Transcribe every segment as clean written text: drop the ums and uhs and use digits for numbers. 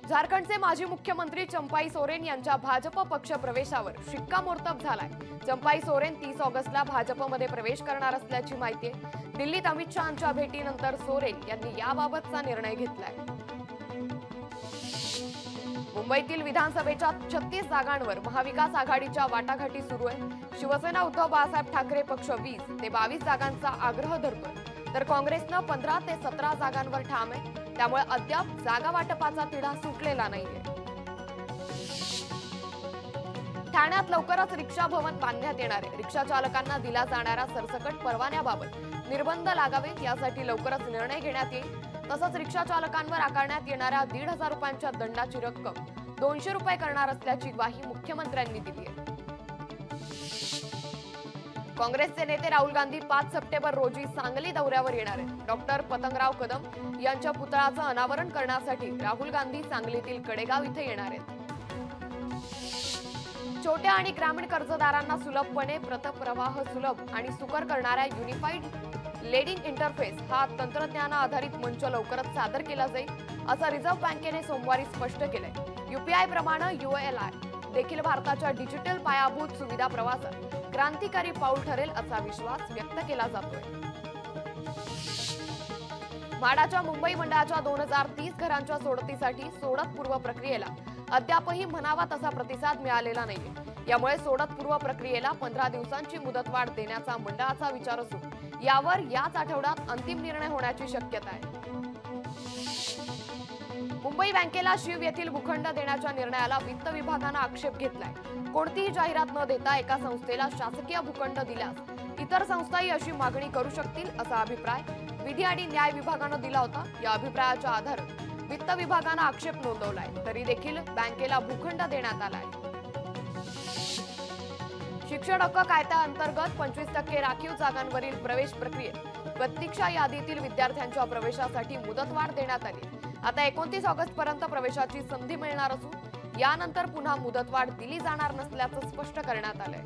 झारखंडचे माजी मुख्यमंत्री चंपाई सोरेन यांच्या भाजप पक्ष प्रवेशावर शिक्कामोर्तब झालाय। चंपाई सोरेन 30 ऑगस्टला भाजपमध्ये प्रवेश करणार असल्याची माहिती आहे। दिल्लीत अमित शहांच्या भेटीनंतर सोरेन यांनी याबाबतचा निर्णय घेतलाय। मुंबईतील विधानसभेच्या 36 जागांवर महाविकास आघाडीच्या वाटाघाटी सुरू आहे। शिवसेना उद्धव बाळासाहेब ठाकरे पक्ष 20 ते 22 जागांचा आग्रह धरतोय, तर काँग्रेसनं 15 ते 17 जागांवर ठाम आहे। त्यामुळे अद्याप जागा वाटपाचा तिढा सुटलेला नाहीये। ठाण्यात लवकरच रिक्षा भवन बांधण्यात येणार आहे। रिक्षा चालकांना दिला जाणाऱ्या सरसकट परवान्याबाबत निर्बंध लागावे यासाठी लवकरच निर्णय घेण्यात येईल। तसंच रिक्षा चालकांवर आकारण्यात येणाऱ्या 1,500 रुपयांच्या दंडाची रक्कम 200 रुपये करणार असल्याची ग्वाही मुख्यमंत्र्यांनी दिली आहे। काँग्रेसचे नेते राहुल गांधी 5 सप्टेंबर रोजी सांगली दौऱ्यावर येणार आहेत। डॉक्टर पतंगराव कदम यांच्या पुतळ्याचं अनावरण करण्यासाठी राहुल गांधी सांगलीतील कडेगाव इथे येणार आहेत। छोट्या आणि ग्रामीण कर्जदारांना सुलभपणे प्रतप्रवाह सुलभ आणि सुकर करणाऱ्या युनिफाईड लेंडिंग इंटरफेस हा तंत्रज्ञान आधारित मंच लवकरच सादर केला जाईल, असं रिझर्व्ह बँकेने सोमवारी स्पष्ट केलंय। यूपीआय प्रमाणे यूएलआय देखील भारताच्या डिजिटल पायाभूत सुविधा प्रवासात क्रांतिकारी पाऊल ठरेल असा विश्वास व्यक्त केला जातोय। म्हाडाच्या मुंबई मंडळाच्या 2030 घरांच्या सोडतीसाठी सोडत पूर्व प्रक्रियेला अद्यापही म्हणावा तसा प्रतिसाद मिळालेला नाहीये। यामुळे सोडत पूर्व प्रक्रियेला 15 दिवसांची मुदतवाढ देण्याचा मंडळाचा विचार असून यावर याच आठवड्यात अंतिम निर्णय होण्याची शक्यता आहे। मुंबई बँकेला शीव येथील भूखंड देण्याच्या निर्णयाला वित्त विभागाने आक्षेप घेतलाय। कोणतीही जाहिरात न देता एका संस्थेला शासकीय भूखंड दिल्यास इतर संस्थाही अशी मागणी करू शकतील, असा अभिप्राय विधी आणि न्याय विभागाने दिला होता। या अभिप्रायाच्या आधारे वित्त विभागाने आक्षेप नोंदवलाय, तरी देखील बँकेला भूखंड देण्यात आलाय। शिक्षण हक्क कायद्याअंतर्गत 25% राखीव जागांवरील प्रवेश प्रक्रियेत प्रतीक्षा यादीतील विद्यार्थ्यांच्या प्रवेशासाठी मुदतवाढ देण्यात आली। आता 29 ऑगस्ट पर्यंत प्रवेशाची संधी मिळणार असून यानंतर पुन्हा मुदतवाढ दिली जाणार नसल्याचं स्पष्ट करण्यात आलंय।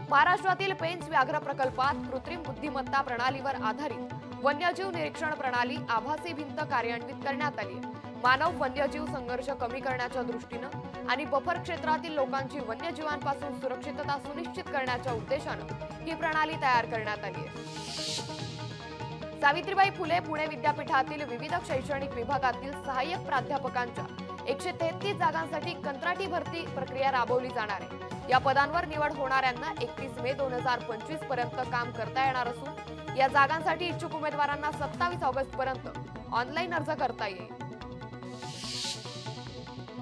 महाराष्ट्रातील पेंच व्याघ्र प्रकल्पात कृत्रिम बुद्धिमत्ता प्रणालीवर आधारित वन्यजीव निरीक्षण प्रणाली आभासी भिंत कार्यान्वित करण्यात आली आहे। मानव वन्यजीव संघर्ष कमी करण्याच्या दृष्टीनं आणि बफर क्षेत्रातील लोकांची वन्यजीवांपासून सुरक्षितता सुनिश्चित करण्याच्या उद्देशानं ही प्रणाली तयार करण्यात आली आहे। सावित्रीबाई फुले पुणे विद्यापीठातील विविध शैक्षणिक विभागातील सहाय्यक प्राध्यापकांच्या 133 जागांसाठी कंत्राटी भरती प्रक्रिया राबवली जाणार आहे। या पदांवर निवड होणाऱ्यांना 31 मे 2025 पर्यंत काम करता येणार असून या जागांसाठी इच्छुक उमेदवारांना 27 ऑगस्ट पर्यंत ऑनलाईन अर्ज करता येईल।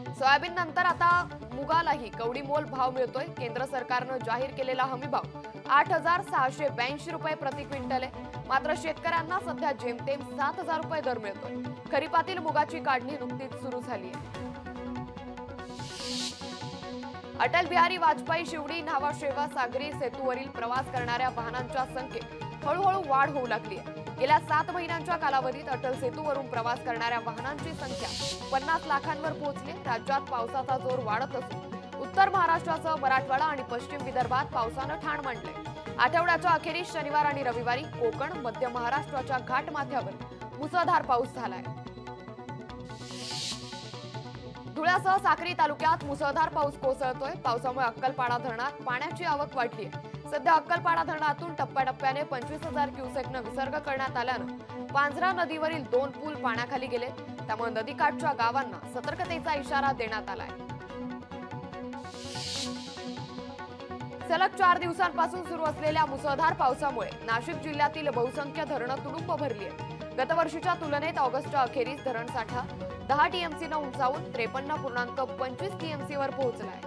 सोयाबीन नंतर आता मुगालाही कवडीमोल भाव मिळतोय। केंद्र सरकारनं जाहीर केलेला हमीभाव 8,682 रुपये प्रति क्विंटल आहे। मात्र शेतकऱ्यांना सध्या जेमतेम 7,000 रुपये दर मिळतोय। खरीपातील मुगाची काढणी नुकतीच सुरू झाली आहे। अटल बिहारी वाजपेयी शिवडी न्हावा सागरी सेतूवरील प्रवास करणाऱ्या वाहनांच्या संख्येत हळूहळू वाढ होऊ लागली आहे। गेल्या 7 महिन्यांच्या कालावधीत अटल सेतूवरून प्रवास करणाऱ्या वाहनांची संख्या 50 लाखांवर पोहोचली। राज्यात पावसाचा जोर वाढत असून उत्तर महाराष्ट्रासह मराठवाडा आणि पश्चिम विदर्भात पावसानं ठाण मांडले। आठवड्याच्या अखेरीस शनिवार आणि रविवारी कोकण, मध्य महाराष्ट्राच्या घाटमाथ्यावर मुसळधार पाऊस झालाय। धुळ्यासह साक्री तालुक्यात मुसळधार पाऊस कोसळतोय। पावसामुळे अक्कलपाडा धरणात पाण्याची आवक वाढली आहे। सध्या अक्कलपाडा धरणातून टप्प्याटप्प्याने 25,000 क्युसेकनं विसर्ग करण्यात आल्यानं पांझरा नदीवरील 2 पूल पाण्याखाली गेले। त्यामुळे नदीकाठच्या गावांना सतर्कतेचा इशारा देण्यात आलाय। सलग 4 दिवसांपासून सुरू असलेल्या मुसळधार पावसामुळे नाशिक जिल्ह्यातील बहुसंख्य धरणं तुडुंब भरली आहेत। गतवर्षीच्या तुलनेत ऑगस्टच्या अखेरीस धरणसाठा 10 टीएमसीनं उंचावून 53.25 टीएमसीवर पोहोचलाय।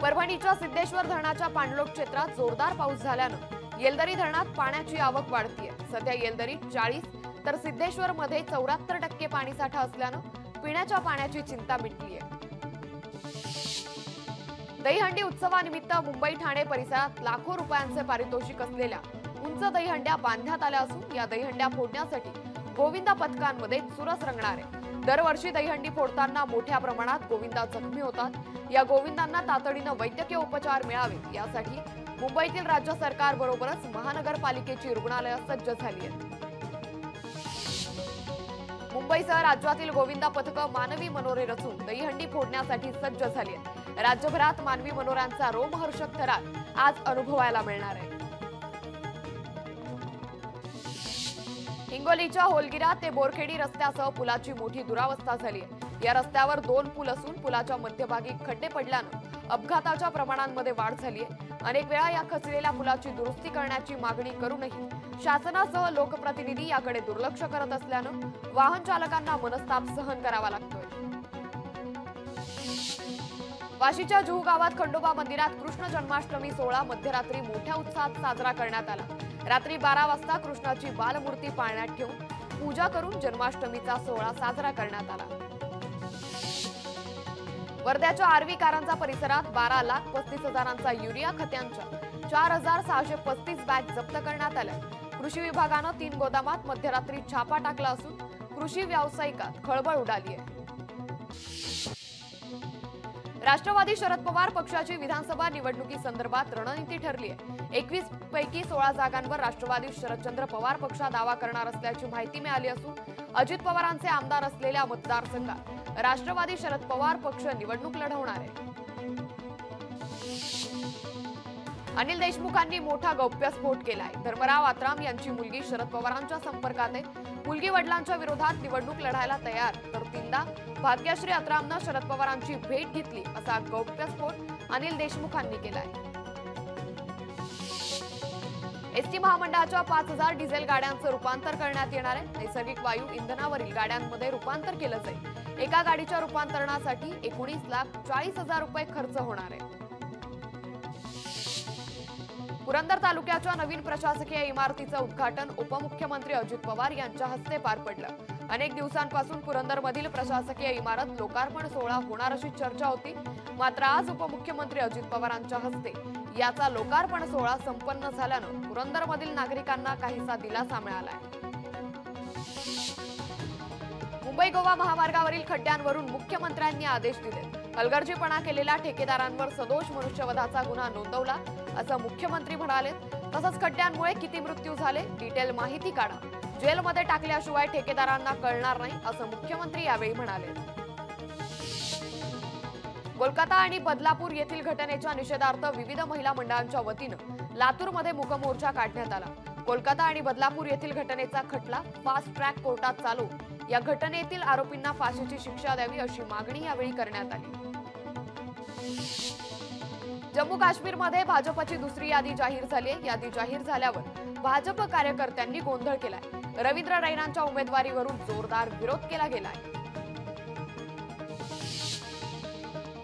परभणीच्या सिद्धेश्वर धरणाच्या पाणलोट क्षेत्रात जोरदार पाऊस झाल्यानं येलदरी धरणात पाण्याची आवक वाढतीये। सध्या येलदरीत 40 तर सिद्धेश्वर मध्ये 74% पाणीसाठा असल्यानं पिण्याच्या पाण्याची चिंता मिटली आहे। दहीहंडी उत्सवानिमित्त मुंबई ठाणे परिसरात लाखो रुपयांचे पारितोषिक असलेल्या उंच दहीहंड्या बांधण्यात आल्या असून या दहीहंड्या फोडण्यासाठी गोविंदा पथकांमध्ये चुरस रंगणार आहे। दरवर्षी दहीहंडी फोडताना मोठ्या प्रमाणात गोविंदा जखमी होतात। या गोविंदांना तातडीनं वैद्यकीय उपचार मिळावे यासाठी मुंबईतील राज्य सरकार बरोबरच महानगरपालिकेची रुग्णालये सज्ज झाली आहेत। मुंबईसह राज्यातील गोविंदा पथकं मानवी मनोरे रचून दहीहंडी फोडण्यासाठी सज्ज झाली आहे। राज्यभरात मानवी मनोऱ्यांचा रोमहर्षक थरार आज अनुभवायला मिळणार आहे। हिंगोलीच्या होलगिरा ते बोरखेडी रस्त्यासह पुलाची मोठी दुरावस्था झाली आहे। या रस्त्यावर 2 पूल असून पुलाच्या मध्यभागी खड्डे पडल्यानं अपघाताच्या प्रमाणांमध्ये वाढ झाली आहे। अनेक वेळा या खचलेल्या पुलाची दुरुस्ती करण्याची मागणी करूनही शासनासह लोकप्रतिनिधी याकडे दुर्लक्ष करत असल्यानं वाहन चालकांना मनस्ताप सहन करावा लागतोय। वाशीच्या जुहू गावात खंडोबा मंदिरात कृष्ण जन्माष्टमी सोहळा मध्यरात्री मोठ्या उत्साहात साजरा करण्यात आला। रात्री 12 वाजता कृष्णाची बालमूर्ती पाळण्यात ठेवून पूजा करून जन्माष्टमीचा सोहळा साजरा करण्यात आला। वर्ध्याच्या आरवी कारंजा परिसरात 12,35,000चा युरिया खत्यांच्या 4,635 बॅग जप्त करण्यात आल्या। कृषी विभागानं 3 गोदामात मध्यरात्री छापा टाकला असून कृषी व्यावसायिकात खळबळ उडाली आहे। राष्ट्रवादी शरद पवार पक्षाची विधानसभा निवडणुकीसंदर्भात रणनीती ठरली आहे। 21 पैकी 16 जागांवर राष्ट्रवादी शरदचंद्र पवार पक्ष दावा करणार असल्याची माहिती मिळाली असून अजित पवारांचे आमदार असलेल्या मतदारसंघात राष्ट्रवादी शरद पवार पक्ष निवडणूक लढवणार आहे। अनिल देशमुखांनी मोठा गौप्यस्फोट केलाय। धर्मराव आत्राम यांची मुलगी शरद पवारांच्या संपर्कात आहे। मुलगी वडिलांच्या विरोधात निवडणूक लढायला तयार, तर 3दा भाग्यश्री आत्रामनं शरद पवारांची भेट घेतली असा गौप्यस्फोट अनिल देशमुखांनी केलाय। एसटी महामंडळाच्या 5,000 डिझेल गाड्यांचं रूपांतर करण्यात येणार आहे। नैसर्गिक वायू इंधनावरील गाड्यांमध्ये रूपांतर केलं जाईल। एका गाडीच्या रूपांतरणासाठी 19,40,000 रुपये खर्च होणार आहे। पुरंदर तालुक्याच्या नवीन प्रशासकीय इमारतीचं उद्घाटन उपमुख्यमंत्री अजित पवार यांच्या हस्ते पार पडलं। अनेक दिवसांपासून पुरंदरमधील प्रशासकीय इमारत लोकार्पण सोहळा होणार अशी चर्चा होती, मात्र आज उपमुख्यमंत्री अजित पवारांच्या हस्ते याचा लोकार्पण सोहळा संपन्न झाल्यानं पुरंदरमधील नागरिकांना काहीसा दिलासा मिळालाय। मुंबई गोवा महामार्गावरील खड्ड्यांवरून मुख्यमंत्र्यांनी आदेश दिले। हलगर्जीपणा केलेल्या ठेकेदारांवर सदोष मनुष्यवधाचा गुन्हा नोंदवला असं मुख्यमंत्री म्हणाले। तसंच खड्ड्यांमुळे किती मृत्यू झाले डिटेल माहिती काढा, जेलमध्ये टाकल्याशिवाय ठेकेदारांना कळणार नाही असं मुख्यमंत्री यावेळी म्हणाले। कोलकाता आणि बदलापूर येथील घटनेच्या निषेधार्थ विविध महिला मंडळांच्या वतीनं लातूरमध्ये मूकमोर्चा काढण्यात आला। कोलकाता आणि बदलापूर येथील घटनेचा खटला फास्ट ट्रॅक कोर्टात चालू या घटनेतील आरोपींना फाशीची शिक्षा द्यावी अशी मागणी यावेळी करण्यात आली। जम्मू काश्मीरमध्ये भाजपची दुसरी यादी जाहीर झाली आहे। यादी जाहीर झाल्यावर भाजप कार्यकर्त्यांनी गोंधळ केलाय। रवींद्र रैनांच्या उमेदवारीवरून जोरदार विरोध केला गेलाय।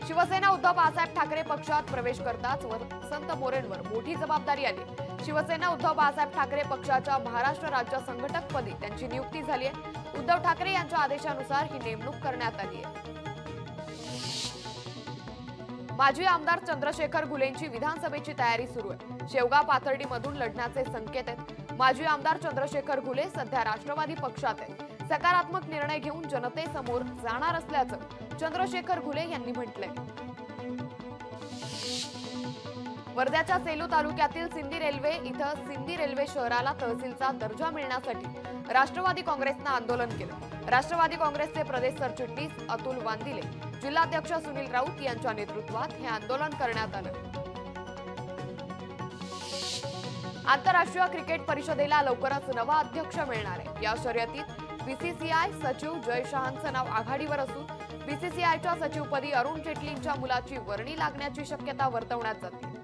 शिवसेना उद्धव बाळासाहेब ठाकरे पक्षात प्रवेश करताच वसंत मोरेंवर मोठी जबाबदारी आली। शिवसेना उद्धव बाळासाहेब ठाकरे पक्षाच्या महाराष्ट्र राज्य संघटकपदी त्यांची नियुक्ती झाली आहे। उद्धव ठाकरे यांच्या आदेशानुसार ही नेमणूक करण्यात आली आहे। माजी आमदार चंद्रशेखर घुलेंची विधानसभेची तयारी सुरू आहे। शेवगाव पाथर्डीमधून लढण्याचे संकेत आहेत। माजी आमदार चंद्रशेखर घुले सध्या राष्ट्रवादी पक्षात आहेत। सकारात्मक निर्णय घेऊन जनतेसमोर जाणार असल्याचं चंद्रशेखर घुले यांनी म्हटलंय। वर्ध्याच्या सेलू तालुक्यातील सिंदी रेल्वे इथं सिंदी रेल्वे शहराला तहसीलचा दर्जा मिळण्यासाठी राष्ट्रवादी काँग्रेसनं आंदोलन केलं। राष्ट्रवादी काँग्रेसचे प्रदेश सरचिटणीस अतुल वांदिले, जिल्हाध्यक्ष सुनील राऊत यांच्या नेतृत्वात हे आंदोलन करण्यात आलं। आंतरराष्ट्रीय क्रिकेट परिषदेला लवकरच नवा अध्यक्ष मिळणार आहे। या शर्यतीत बीसीसीआय सचिव जय शहांचं नाव आघाडीवर असून बीसीसीआयच्या सचिवपदी अरुण जेटलींच्या मुलाची वर्णी लागण्याची शक्यता वर्तवण्यात जाते।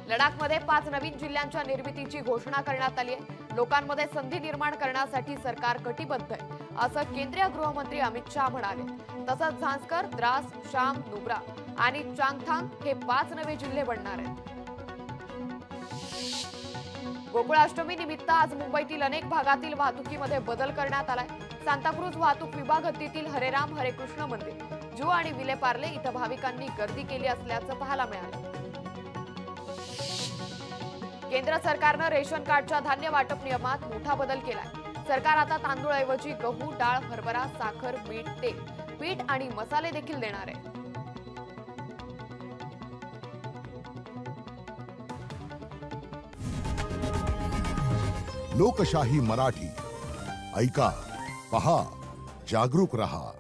लडाखमध्ये 5 नवीन जिल्ह्यांच्या निर्मितीची घोषणा करण्यात आली आहे। लोकांमध्ये संधी निर्माण करण्यासाठी सरकार कटिबद्ध आहे असं केंद्रीय गृहमंत्री अमित शाह म्हणाले। तसंच झांस्कर, द्रास, शाम, नुब्रा आणि चांगथांग हे 5 नवे जिल्हे बनणार आहेत। गोकुळाष्टमी निमित्त आज मुंबईतील अनेक भागातील वाहतुकीमध्ये बदल करण्यात आलाय। सांताक्रूज वाहतूक विभाग हद्दीतील हरेराम हरे कृष्ण मंदिर, जुहू आणि विलेपार्ले इथं भाविकांनी गर्दी केली असल्याचं पाहायला मिळालं। केंद्र सरकारनं रेशन कार्डच्या धान्य वाटप नियमात मोठा बदल केलाय। सरकार आता तांदूळऐवजी गहू, डाळ, हरभरा, साखर, मीठ, तेल, पीठ आणि मसाले देखील देणार आहे। लोकशाही मराठी ऐका, पहा, जागरूक रहा.